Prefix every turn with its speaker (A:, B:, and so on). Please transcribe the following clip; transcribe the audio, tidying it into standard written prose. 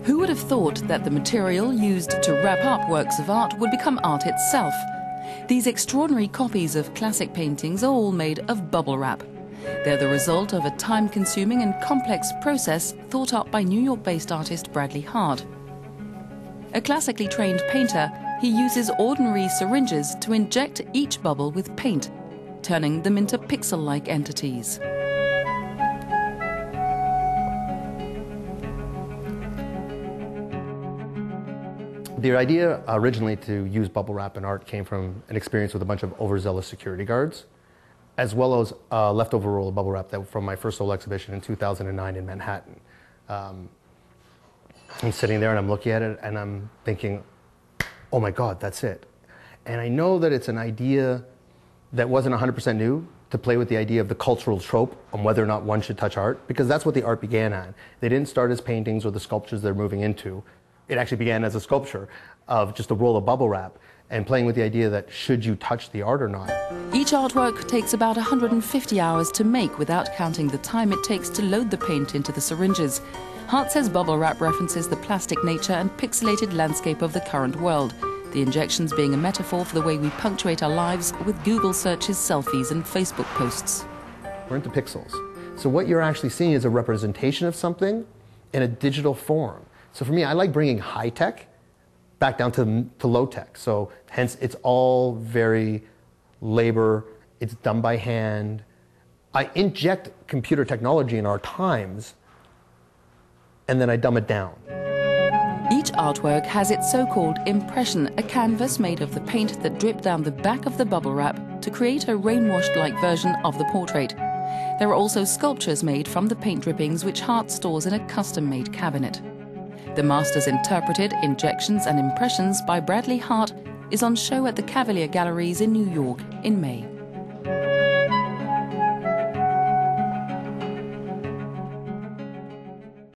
A: Who would have thought that the material used to wrap up works of art would become art itself? These extraordinary copies of classic paintings are all made of bubble wrap. They're the result of a time-consuming and complex process thought up by New York-based artist Bradley Hart. A classically trained painter, he uses ordinary syringes to inject each bubble with paint, turning them into pixel-like entities.
B: The idea originally to use bubble wrap in art came from an experience with a bunch of overzealous security guards, as well as a leftover roll of bubble wrap from my first solo exhibition in 2009 in Manhattan. I'm sitting there and I'm looking at it and I'm thinking, oh my God, that's it. And I know that it's an idea that wasn't 100% new, to play with the idea of the cultural trope on whether or not one should touch art, because that's what the art began at. They didn't start as paintings or the sculptures they're moving into. It actually began as a sculpture of just a roll of bubble wrap and playing with the idea that should you touch the art or not.
A: Each artwork takes about 150 hours to make without counting the time it takes to load the paint into the syringes. Hart says bubble wrap references the plastic nature and pixelated landscape of the current world, the injections being a metaphor for the way we punctuate our lives with Google searches, selfies and Facebook posts.
B: We're into pixels. So what you're actually seeing is a representation of something in a digital form. So for me, I like bringing high tech back down to low tech. So hence, it's all very labor, it's done by hand. I inject computer technology in our times, and then I dumb it down.
A: Each artwork has its so-called impression, a canvas made of the paint that dripped down the back of the bubble wrap to create a rainwashed-like version of the portrait. There are also sculptures made from the paint drippings which Hart stores in a custom-made cabinet. The Master's Interpreted Injections and Impressions by Bradley Hart is on show at the Cavalier Galleries in New York in May.